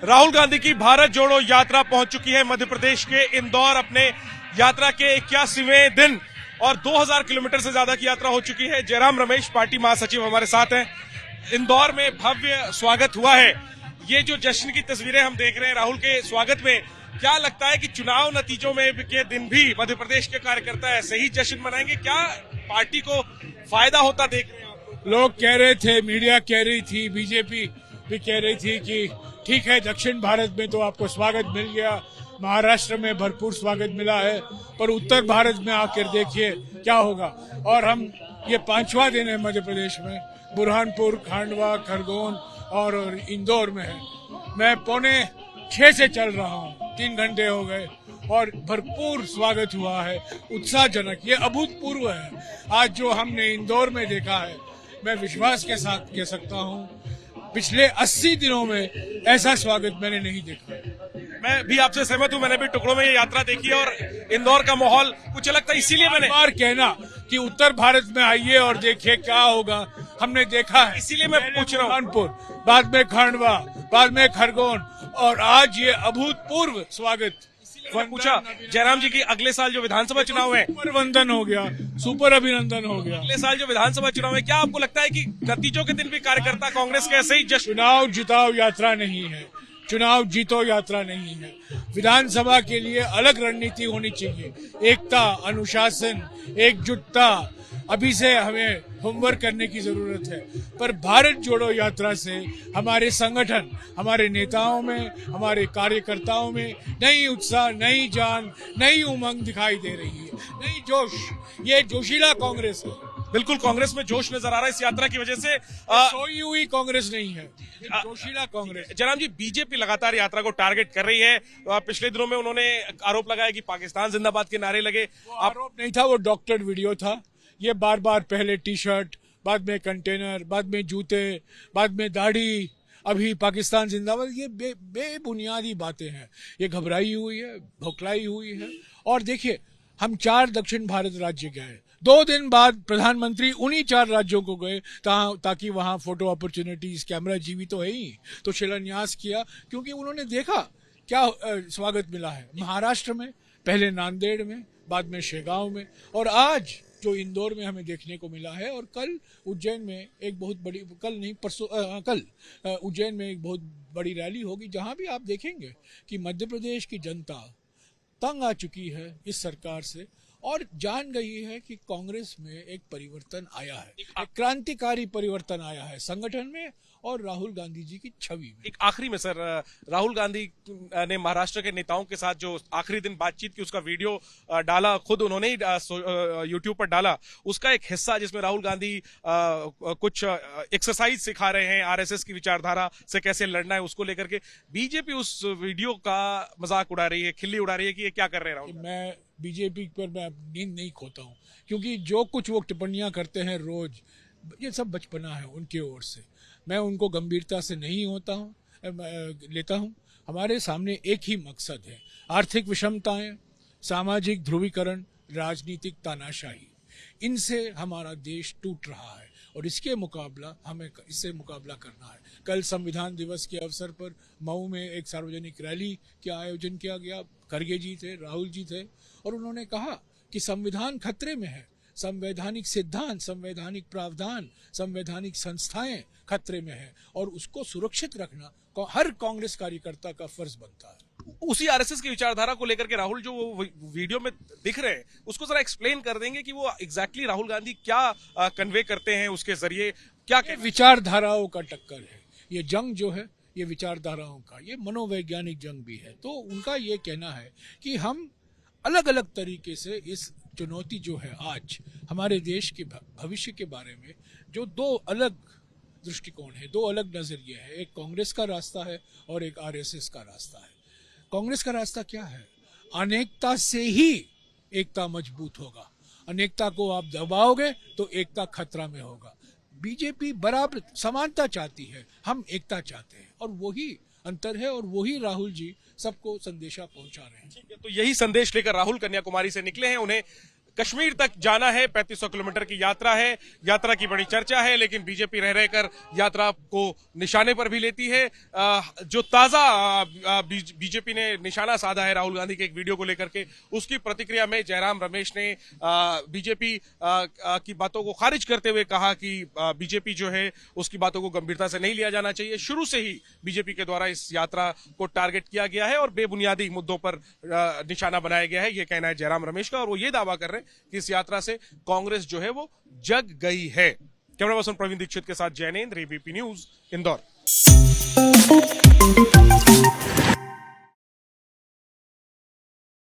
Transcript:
राहुल गांधी की भारत जोड़ो यात्रा पहुंच चुकी है मध्य प्रदेश के इंदौर। अपने यात्रा के 81वें दिन और 2000 किलोमीटर से ज्यादा की यात्रा हो चुकी है। जयराम रमेश पार्टी महासचिव हमारे साथ हैं। इंदौर में भव्य स्वागत हुआ है। ये जो जश्न की तस्वीरें हम देख रहे हैं राहुल के स्वागत में, क्या लगता है कि चुनाव नतीजों में के दिन भी मध्य प्रदेश के कार्यकर्ता ऐसे ही जश्न मनाएंगे? क्या पार्टी को फायदा होता देख रहे हैं आप? लोग कह रहे थे, मीडिया कह रही थी, बीजेपी भी कह रही थी कि ठीक है, दक्षिण भारत में तो आपको स्वागत मिल गया, महाराष्ट्र में भरपूर स्वागत मिला है, पर उत्तर भारत में आकर देखिए क्या होगा। और हम ये 5वां दिन है मध्य प्रदेश में, बुरहानपुर, खांडवा, खरगोन और इंदौर में है। मैं 5:45 से चल रहा हूँ, 3 घंटे हो गए और भरपूर स्वागत हुआ है, उत्साहजनक, ये अभूतपूर्व है। आज जो हमने इंदौर में देखा है, मैं विश्वास के साथ कह सकता हूँ पिछले 80 दिनों में ऐसा स्वागत मैंने नहीं देखा। मैं भी आपसे सहमत हूं। मैंने भी टुकड़ों में ये यात्रा देखी है और इंदौर का माहौल कुछ अलग था, इसीलिए मैंने बार कहना कि उत्तर भारत में आइए और देखिए क्या होगा, हमने देखा है। इसीलिए मैं पूछ रहा हूं। कानपुर, बाद में खांडवा, बाद में खरगोन और आज ये अभूतपूर्व स्वागत। पूछा जयराम जी की अगले साल जो विधानसभा चुनाव है, सुपर वंदन हो गया, सुपर अभिनंदन हो गया। अगले साल जो विधानसभा चुनाव है, क्या आपको लगता है कि नतीजों के दिन भी कार्यकर्ता कांग्रेस के ऐसे ही जश्न? चुनाव जिताओ यात्रा नहीं है, चुनाव जीतो यात्रा नहीं है। विधानसभा के लिए अलग रणनीति होनी चाहिए, एकता, अनुशासन, एकजुटता। अभी से हमें होमवर्क करने की जरूरत है, पर भारत जोड़ो यात्रा से हमारे संगठन, हमारे नेताओं में, हमारे कार्यकर्ताओं में नई उत्साह, नई जान, नई उमंग दिखाई दे रही है, नई जोश। ये जोशीला कांग्रेस है। बिल्कुल, कांग्रेस में जोश नजर आ रहा है इस यात्रा की वजह से। सोई हुई कांग्रेस नहीं है, जोशीला कांग्रेस। जयराम जी, बीजेपी लगातार यात्रा को टारगेट कर रही है। पिछले दिनों में उन्होंने आरोप लगाया कि पाकिस्तान जिंदाबाद के नारे लगे। आरोप नहीं था, वो डॉक्टर्ड वीडियो था। ये बार बार पहले टी शर्ट, बाद में कंटेनर, बाद में जूते, बाद में दाढ़ी, अभी पाकिस्तान जिंदाबाद, ये बेबुनियादी बातें हैं। ये घबराई हुई है, भौखलाई हुई है। और देखिए, हम 4 दक्षिण भारत राज्य गए, 2 दिन बाद प्रधानमंत्री उन्हीं 4 राज्यों को गए ताकि वहां फोटो अपॉर्चुनिटीज, कैमरा जीवी तो है ही, तो शिलान्यास किया, क्योंकि उन्होंने देखा क्या स्वागत मिला है महाराष्ट्र में, पहले नांदेड़ में, बाद में शेगांव में, और आज जो इंदौर में हमें देखने को मिला है। और कल उज्जैन में एक बहुत बड़ी, कल नहीं परसों, कल उज्जैन में एक बहुत बड़ी रैली होगी, जहां भी आप देखेंगे कि मध्य प्रदेश की जनता तंग आ चुकी है इस सरकार से और जान गई है कि कांग्रेस में एक परिवर्तन आया है, एक क्रांतिकारी परिवर्तन आया है संगठन में और राहुल गांधी जी की छवि में। एक आखिरी में सर, राहुल गांधी ने महाराष्ट्र के नेताओं के साथ जो आखिरी दिन बातचीत की, उसका वीडियो डाला, खुद उन्होंने ही यूट्यूब पर डाला। उसका एक हिस्सा जिसमें राहुल गांधी कुछ एक्सरसाइज सिखा रहे हैं, आरएसएस की विचारधारा से कैसे लड़ना है, उसको लेकर के बीजेपी उस वीडियो का मजाक उड़ा रही है, खिल्ली उड़ा रही है कि ये क्या कर रहे हैं राहुल। मैं बीजेपी पर मैं नींद नहीं खोता हूँ, क्योंकि जो कुछ वो टिप्पणियां करते हैं रोज, ये सब बचपना है उनकी ओर से। मैं उनको गंभीरता से नहीं लेता हूँ। हमारे सामने एक ही मकसद है, आर्थिक विषमताएं, सामाजिक ध्रुवीकरण, राजनीतिक तानाशाही। इनसे हमारा देश टूट रहा है और इससे मुकाबला करना है। कल संविधान दिवस के अवसर पर मऊ में एक सार्वजनिक रैली का आयोजन किया गया। खड़गे जी थे, राहुल जी थे, और उन्होंने कहा कि संविधान खतरे में है, संवैधानिक सिद्धांत, संवैधानिक प्रावधान, संवैधानिक संस्थाएं खतरे में है और उसको सुरक्षित रखना हर कांग्रेस कार्यकर्ता का फर्ज बनता है। उसी आरएसएस की विचारधारा को लेकर के राहुल जो वो वीडियो में दिख रहे हैं, उसको जरा एक्सप्लेन कर देंगे कि वो एग्जैक्टली राहुल गांधी क्या कन्वे करते हैं उसके जरिए, क्या विचारधाराओं का टक्कर है ये जंग जो है, ये विचारधाराओं का, ये मनोवैज्ञानिक जंग भी है। तो उनका ये कहना है कि हम अलग अलग तरीके से इस चुनौती जो है आज हमारे देश के भविष्य के बारे में, जो 2 अलग दृष्टिकोण है, 2 अलग नजरिए है, एक कांग्रेस का रास्ता है और एक आरएसएस का रास्ता है। कांग्रेस का रास्ता क्या है? अनेकता से ही एकता मजबूत होगा, अनेकता को आप दबाओगे तो एकता खतरा में होगा। बीजेपी बराबर समानता चाहती है, हम एकता चाहते हैं, और वही अंतर है और वही राहुल जी सबको संदेशा पहुंचा रहे हैं। तो यही संदेश लेकर राहुल कन्याकुमारी से निकले हैं। उन्हें कश्मीर तक जाना है। 3500 किलोमीटर की यात्रा है। यात्रा की बड़ी चर्चा है, लेकिन बीजेपी रह रहकर यात्रा को निशाने पर भी लेती है। जो ताजा बीजेपी ने निशाना साधा है राहुल गांधी के एक वीडियो को लेकर के, उसकी प्रतिक्रिया में जयराम रमेश ने बीजेपी की बातों को खारिज करते हुए कहा कि बीजेपी जो है उसकी बातों को गंभीरता से नहीं लिया जाना चाहिए। शुरू से ही बीजेपी के द्वारा इस यात्रा को टारगेट किया गया है और बेबुनियादी मुद्दों पर निशाना बनाया गया है, यह कहना है जयराम रमेश का। और वो ये दावा कर रहे हैं कि इस यात्रा से कांग्रेस जो है वो जग गई है। कैमरा पर्सन प्रवीण दीक्षित के साथ जैनेन्द्र, एबीपी न्यूज, इंदौर।